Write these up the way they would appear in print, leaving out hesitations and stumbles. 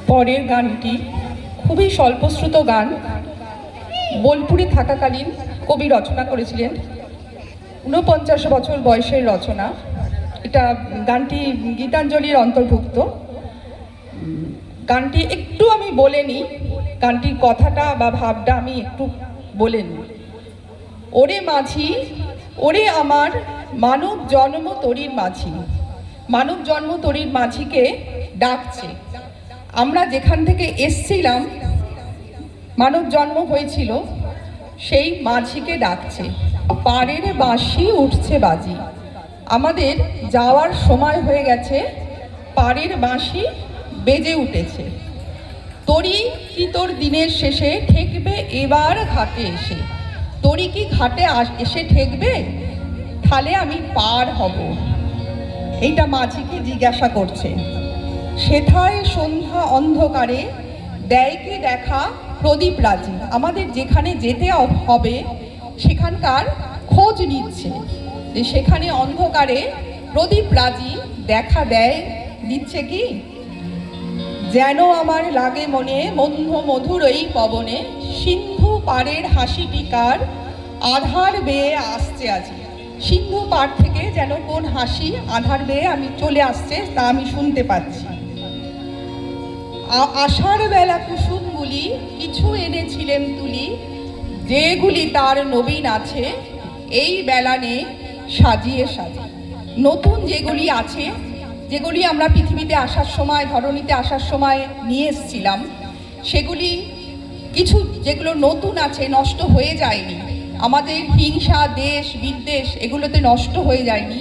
পরের গানটি খুবই স্বল্পশ্রুত গান, বোলপুরে থাকাকালীন কবি রচনা করেছিলেন। ৪৯ বছর বয়সের রচনা। এটা গানটি গীতাঞ্জলির অন্তর্ভুক্ত। গানটি একটু আমি বলে নিই, গানটির কথাটা বা ভাবটা আমি একটু বলে নিই। ওরে মাঝি, ওরে আমার মানব জন্ম তরির মাঝি। মানব জন্ম তরির মাঝিকে ডাকছে। আমরা যেখান থেকে এসছিলাম, মানব জন্ম হয়েছিল, সেই মাঝিকে ডাকছে। পাড়ের বাঁশি উঠছে বাজি। আমাদের যাওয়ার সময় হয়ে গেছে, পাড়ের বাঁশি বেজে উঠেছে। তরি কি তোর দিনের শেষে ঠেকবে এবার ঘাটে এসে? তরি কি ঘাটে এসে ঠেকবে? তাহলে আমি পার হব। এইটা মাঝিকে জিজ্ঞাসা করছে। সেথায় সন্ধ্যা অন্ধকারে দেয় কি দেখা প্রদীপ রাজি। আমাদের যেখানে যেতে হবে সেখানকার খোঁজ নিচ্ছে, যে সেখানে অন্ধকারে প্রদীপ রাজি দেখা দিচ্ছে কি? যেন আমার লাগে মনে মধ্য মধুর এই পবনে, সিন্ধু পাড়ের হাসি টিকার আধার বেয়ে আসছে আজি। সিন্ধু পাড় থেকে যেন কোন হাসি আধার বেয়ে আমি চলে আসছে, তা আমি শুনতে পাচ্ছি। আষাঢ় বেলা কুসুমগুলি কিছু এনেছিলেন তুলি, যেগুলি তার নবীন আছে এই বেলানে সাজিয়ে সাজিয়ে। নতুন যেগুলি আছে, যেগুলি আমরা পৃথিবীতে আসার সময়, ধরণীতে আসার সময় নিয়ে এসেছিলাম, সেগুলি কিছু যেগুলো নতুন আছে, নষ্ট হয়ে যায়নি, আমাদের হিংসা দেশ বিদ্বেষ এগুলোতে নষ্ট হয়ে যায়নি,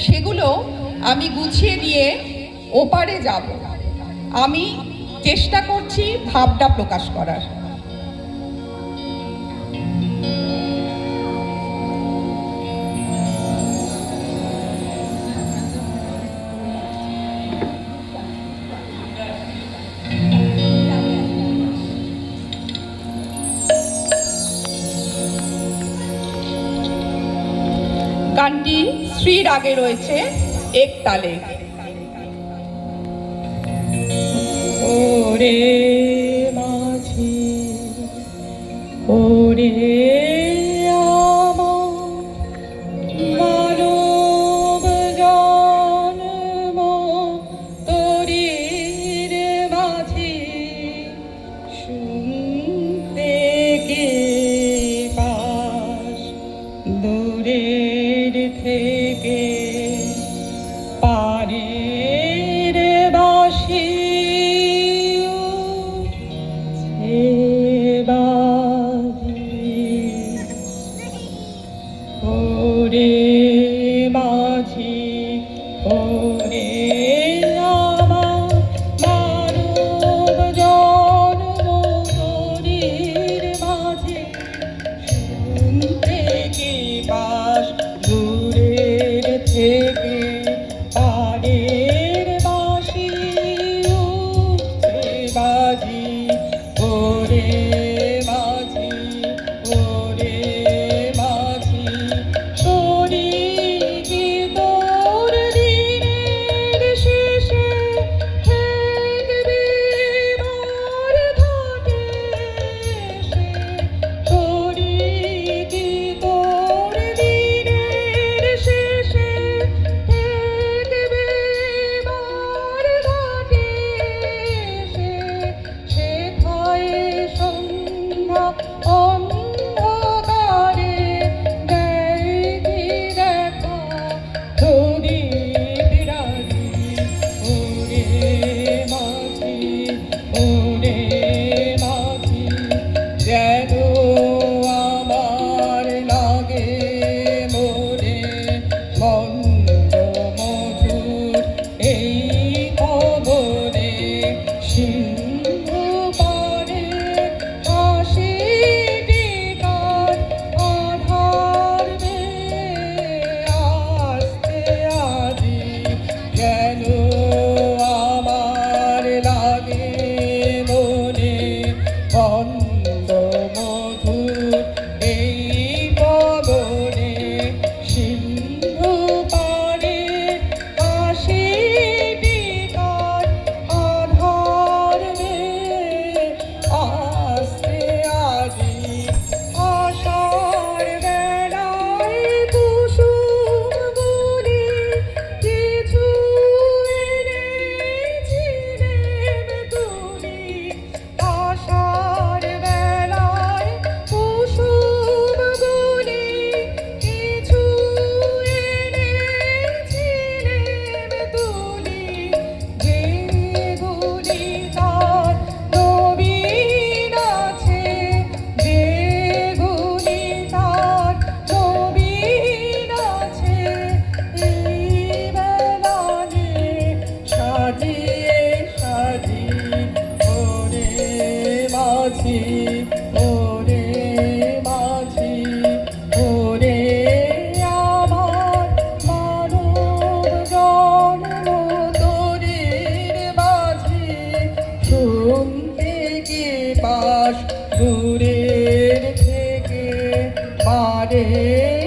সেগুলো আমি গুছিয়ে নিয়ে ওপারে যাব। আমি চেষ্টা করছি ভাবটা প্রকাশ করার। গানটি শ্রী রাগে রয়েছে, এক তালে। ওরে মাঝি, ওরে মানব জন্ম তরির মাঝি, শুনতে কে পাস দূরের থেকে? পাড়ের বাঁশি ওরে মাঝি, ওরে আমার মানব জন্ম তরির মাঝি, শুনতে কি পাস দূরের থেকে? পাড়ের বাঁশি উঠছে বাজি। ওরে মাঝি, ওরে মাঝি, তরি কি তোর দিনের শেষে ঠেকবে মোর ঘাটে এসে? তরি কি তোর দিনের শেষে দূরের থেকে পারে